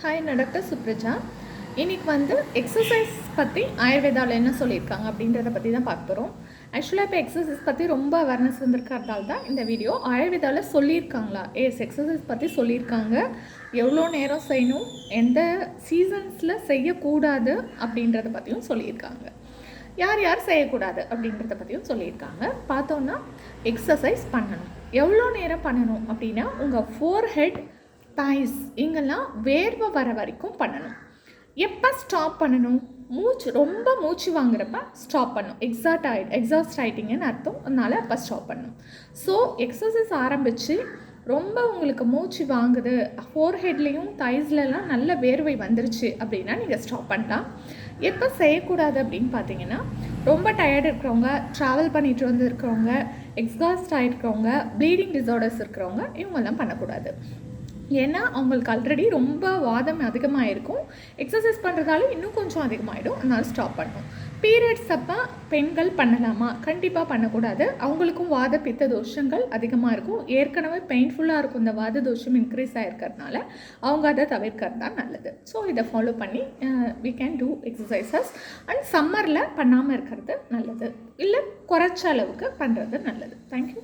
Hi, நான் doctor சுப்ரஜா. இன்றைக்கி exercise பற்றி ஆயுர்வேதாவில் என்ன சொல்லியிருக்காங்க அப்படின்றத பற்றி தான் பார்க்க போகிறோம். ஆக்சுவலாக இப்போ எக்ஸசைஸ் பற்றி ரொம்ப அவேர்னஸ் வந்திருக்கிறதால தான் இந்த வீடியோ. ஆயுர்வேதாவில் சொல்லியிருக்காங்களா? எக்ஸசைஸ் பற்றி சொல்லியிருக்காங்க. எவ்வளோ நேரம் செய்யணும், எந்த சீசன்ஸில் செய்யக்கூடாது அப்படின்றத பற்றியும் சொல்லியிருக்காங்க. யார் யார் செய்யக்கூடாது அப்படின்றத பற்றியும் சொல்லியிருக்காங்க. பார்த்தோன்னா எக்ஸசைஸ் பண்ணணும். எவ்வளோ நேரம் பண்ணணும் அப்படின்னா, உங்கள் ஃபோர்ஹெட், தைஸ் இங்கெல்லாம் வேர்வை வர வரைக்கும் பண்ணணும். எப்போ ஸ்டாப் பண்ணணும்? ரொம்ப மூச்சு வாங்குறப்ப ஸ்டாப் பண்ணணும். எக்ஸாஸ்ட் ஆகிட்டிங்கன்னு அர்த்தம். அதனால் அப்போ ஸ்டாப் பண்ணணும். ஸோ எக்ஸசைஸ் ஆரம்பித்து ரொம்ப உங்களுக்கு மூச்சு வாங்குது, ஃபோர்ஹெட்லேயும் தைஸ்லலாம் நல்ல வேர்வை வந்துருச்சு அப்படின்னா நீங்கள் ஸ்டாப் பண்ணலாம். எப்போ செய்யக்கூடாது அப்படின்னு பார்த்தீங்கன்னா, ரொம்ப டயர்டு இருக்கிறவங்க, ட்ராவல் பண்ணிட்டு வந்து இருக்கிறவங்க, எக்ஸாஸ்ட் ஆகிருக்கிறவங்க, ப்ளீடிங் டிஸார்டர்ஸ் இருக்கிறவங்க இவங்கெல்லாம் பண்ணக்கூடாது. ஏன்னா அவங்களுக்கு ஆல்ரெடி ரொம்ப வாதம் அதிகமாக இருக்கும். எக்ஸசைஸ் பண்ணுறதால இன்னும் கொஞ்சம் அதிகமாகிடும். அதனால் ஸ்டாப் பண்ணணும். பீரியட்ஸ் அப்போ பெண்கள் பண்ணலாமா? கண்டிப்பாக பண்ணக்கூடாது. அவங்களுக்கும் வாத பித்த தோஷங்கள் அதிகமாக இருக்கும். ஏற்கனவே பெயின்ஃபுல்லாக இருக்கும் இந்த வாத தோஷம் இன்க்ரீஸ் ஆகிருக்கிறதுனால அவங்க அதை தவிர்க்கிறது தான் நல்லது. ஸோ இதை ஃபாலோ பண்ணி we can do exercises. And சம்மரில் பண்ணாமல் இருக்கிறது நல்லது, இல்லை குறைச்ச அளவுக்கு பண்ணுறது நல்லது. தேங்க்யூ.